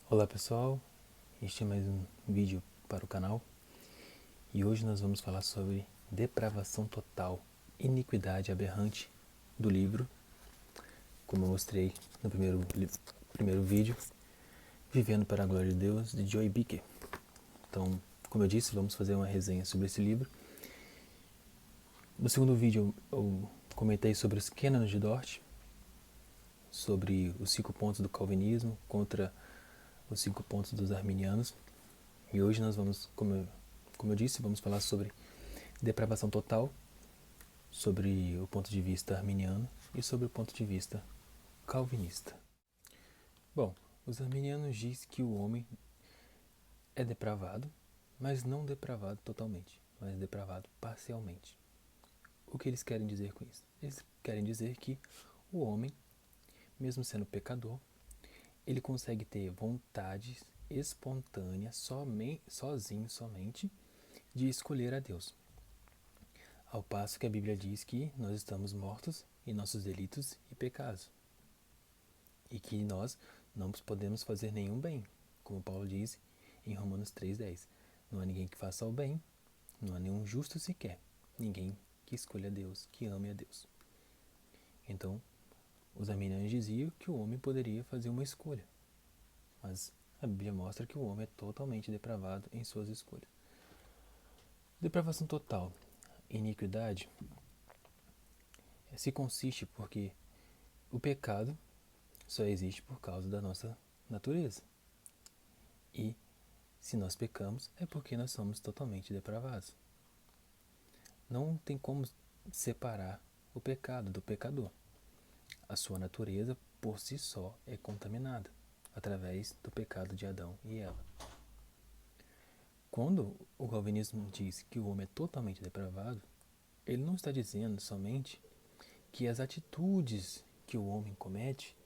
Olá pessoal, este é mais um vídeo para o canal e hoje nós vamos falar sobre depravação total, iniquidade aberrante do livro, como eu mostrei no primeiro vídeo, Vivendo para a Glória de Deus, de Joy Beeke. Então, como eu disse, vamos fazer uma resenha sobre esse livro. No segundo vídeo eu comentei sobre os cânones de Dort, sobre os 5 pontos do calvinismo contra os 5 pontos dos arminianos. E hoje nós vamos, como eu disse, vamos falar sobre depravação total, sobre o ponto de vista arminiano e sobre o ponto de vista calvinista. Bom, os arminianos dizem que o homem é depravado, mas não depravado totalmente, mas depravado parcialmente. O que eles querem dizer com isso? Eles querem dizer que o homem, mesmo sendo pecador, ele consegue ter vontades espontâneas somente de escolher a Deus. Ao passo que a Bíblia diz que nós estamos mortos em nossos delitos e pecados. E que nós não podemos fazer nenhum bem, como Paulo diz em Romanos 3,10. Não há ninguém que faça o bem, não há nenhum justo sequer, ninguém que escolha a Deus, que ame a Deus. Então, os arminianos diziam que o homem poderia fazer uma escolha, mas a Bíblia mostra que o homem é totalmente depravado em suas escolhas. Depravação total, iniquidade, se consiste porque o pecado só existe por causa da nossa natureza. E se nós pecamos é porque nós somos totalmente depravados. Não tem como separar o pecado do pecador. A sua natureza por si só é contaminada através do pecado de Adão e Eva. Quando o calvinismo diz que o homem é totalmente depravado, ele não está dizendo somente que as atitudes que o homem comete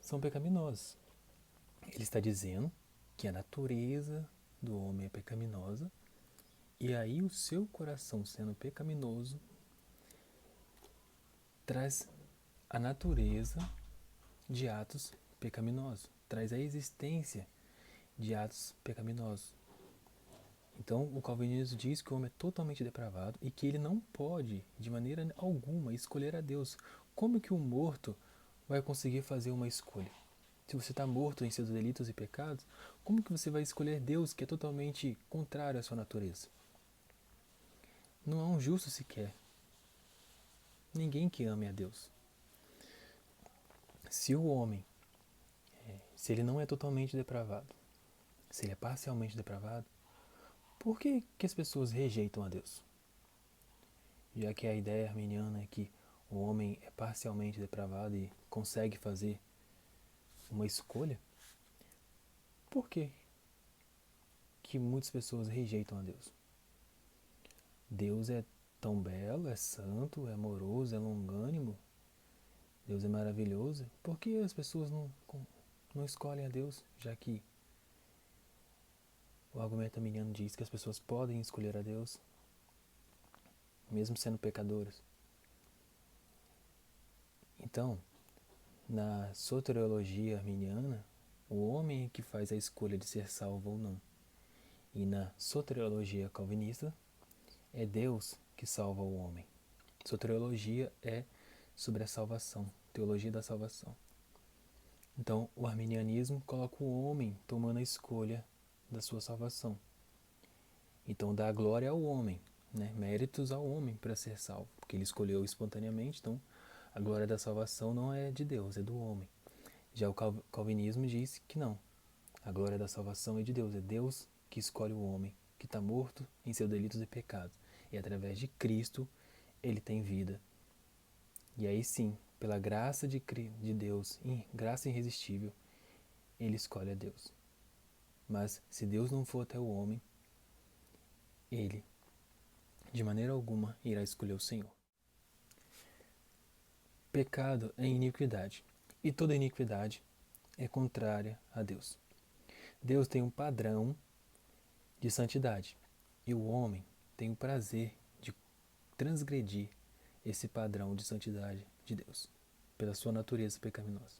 são pecaminosas. Ele está dizendo que a natureza do homem é pecaminosa e aí o seu coração sendo pecaminoso traz a natureza de atos pecaminosos, traz a existência de atos pecaminosos. Então o calvinismo diz que o homem é totalmente depravado e que ele não pode de maneira alguma escolher a Deus. Como que um morto vai conseguir fazer uma escolha? Se você está morto em seus delitos e pecados, como que você vai escolher Deus que é totalmente contrário à sua natureza? Não há um justo sequer. Ninguém que ame a Deus. Se o homem, se ele não é totalmente depravado, se ele é parcialmente depravado, por que as pessoas rejeitam a Deus? Já que a ideia arminiana é que o homem é parcialmente depravado e consegue fazer uma escolha, por que muitas pessoas rejeitam a Deus? Deus é tão belo, é santo, é amoroso, é longânimo, Deus é maravilhoso. Por que as pessoas não escolhem a Deus, já que o argumento arminiano diz que as pessoas podem escolher a Deus, mesmo sendo pecadoras? Então, na soteriologia arminiana, o homem é que faz a escolha de ser salvo ou não. E na soteriologia calvinista, é Deus que salva o homem. Soteriologia é sobre a salvação, teologia da salvação. Então, o arminianismo coloca o homem tomando a escolha da sua salvação. Então, dá glória ao homem, né? Méritos ao homem para ser salvo, porque ele escolheu espontaneamente. Então, a glória da salvação não é de Deus, é do homem. Já o calvinismo diz que não. A glória da salvação é de Deus. É Deus que escolhe o homem que está morto em seus delitos e pecados. E através de Cristo, ele tem vida. E aí sim, pela graça de Deus, graça irresistível, ele escolhe a Deus. Mas se Deus não for até o homem, ele, de maneira alguma, irá escolher o Senhor. Pecado é iniquidade. E toda iniquidade é contrária a Deus. Deus tem um padrão de santidade. E o homem tem o prazer de transgredir esse padrão de santidade de Deus, pela sua natureza pecaminosa.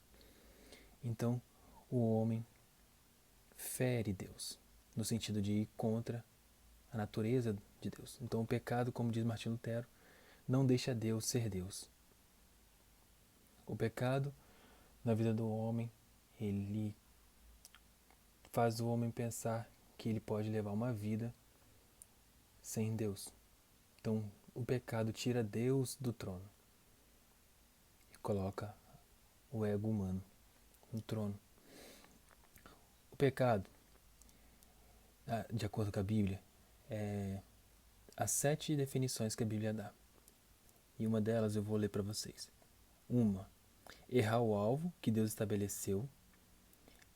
Então, o homem fere Deus, no sentido de ir contra a natureza de Deus. Então o pecado, como diz Martinho Lutero, não deixa Deus ser Deus. O pecado na vida do homem, ele faz o homem pensar que ele pode levar uma vida sem Deus. Então o pecado tira Deus do trono e coloca o ego humano no trono. O pecado, de acordo com a Bíblia, há 7 definições que a Bíblia dá. E uma delas eu vou ler para vocês. Uma, errar o alvo que Deus estabeleceu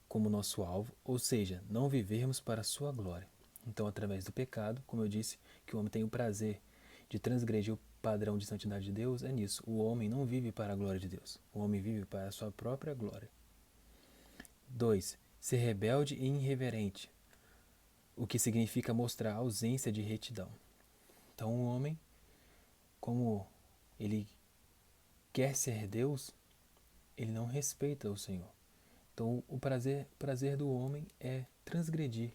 como nosso alvo, ou seja, não vivermos para a sua glória. Então, através do pecado, como eu disse, que o homem tem o prazer de transgredir o padrão de santidade de Deus, é nisso. O homem não vive para a glória de Deus. O homem vive para a sua própria glória. 2, ser rebelde e irreverente, o que significa mostrar a ausência de retidão. Então, o homem, como ele quer ser Deus, ele não respeita o Senhor. Então, o prazer do homem é transgredir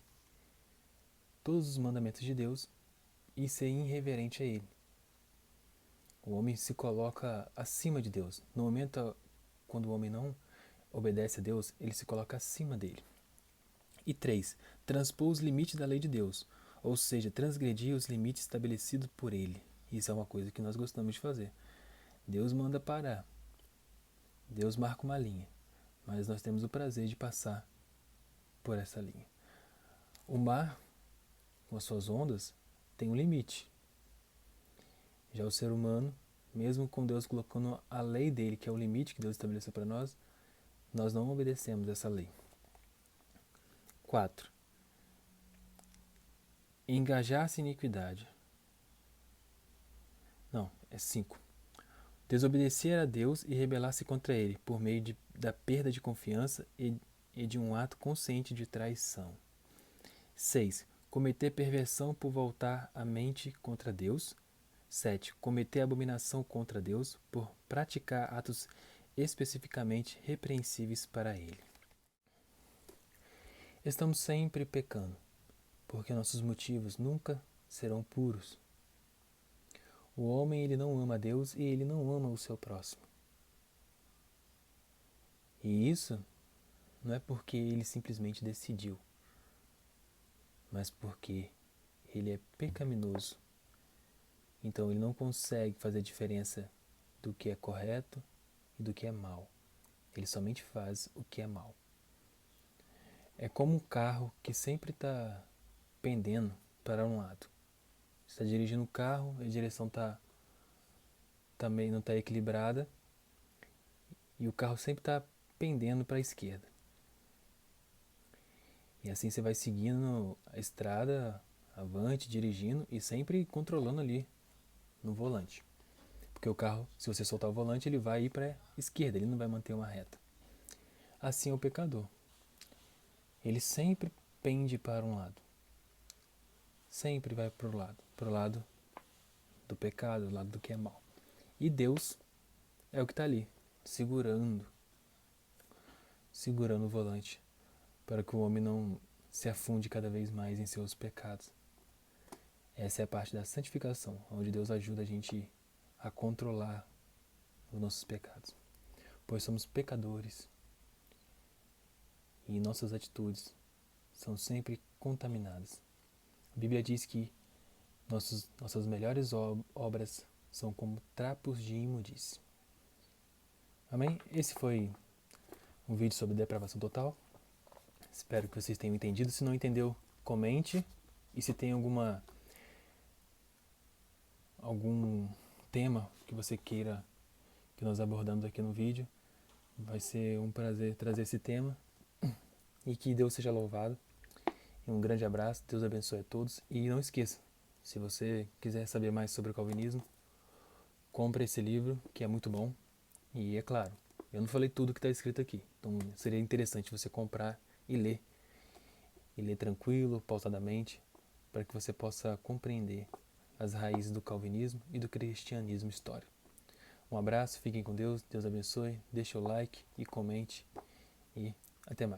todos os mandamentos de Deus e ser irreverente a Ele. O homem se coloca acima de Deus. No momento quando o homem não obedece a Deus, ele se coloca acima dele. E 3, transpor os limites da lei de Deus, ou seja, transgredir os limites estabelecidos por Ele. Isso é uma coisa que nós gostamos de fazer. Deus manda parar. Deus marca uma linha. Mas nós temos o prazer de passar por essa linha. O mar, com as suas ondas, tem um limite. Já o ser humano, mesmo com Deus colocando a lei dele, que é o limite que Deus estabeleceu para nós, nós não obedecemos essa lei. 4. Engajar-se em iniquidade. Não, é 5. Desobedecer a Deus e rebelar-se contra Ele, por meio da perda de confiança e de um ato consciente de traição. 6. Cometer perversão por voltar a mente contra Deus. 7. Cometer abominação contra Deus por praticar atos especificamente repreensíveis para Ele. Estamos sempre pecando, porque nossos motivos nunca serão puros. O homem, ele não ama a Deus e ele não ama o seu próximo. E isso não é porque ele simplesmente decidiu, mas porque ele é pecaminoso. Então ele não consegue fazer a diferença do que é correto e do que é mal. Ele somente faz o que é mal. É como um carro que sempre está pendendo para um lado. Você está dirigindo o carro, a direção também não está equilibrada e o carro sempre está pendendo para a esquerda. E assim você vai seguindo a estrada, avante, dirigindo e sempre controlando ali no volante. Porque o carro, se você soltar o volante, ele vai ir para a esquerda, ele não vai manter uma reta. Assim é o pecador. Ele sempre pende para um lado. Sempre vai para o lado do pecado, do lado do que é mal. E Deus é o que está ali, segurando o volante, para que o homem não se afunde cada vez mais em seus pecados. Essa é a parte da santificação, onde Deus ajuda a gente a controlar os nossos pecados. Pois somos pecadores e nossas atitudes são sempre contaminadas. A Bíblia diz que nossas melhores obras são como trapos de imundície. Amém? Esse foi um vídeo sobre depravação total. Espero que vocês tenham entendido. Se não entendeu, comente. E se tem algum tema que você queira que nós abordamos aqui no vídeo, vai ser um prazer trazer esse tema. E que Deus seja louvado. Um grande abraço, Deus abençoe a todos. E não esqueça, se você quiser saber mais sobre o calvinismo, compre esse livro, que é muito bom. E é claro, eu não falei tudo que está escrito aqui, então seria interessante você comprar e ler tranquilo, pausadamente, para que você possa compreender as raízes do calvinismo e do cristianismo histórico. Um abraço, fiquem com Deus, Deus abençoe, deixe o like e comente e até mais.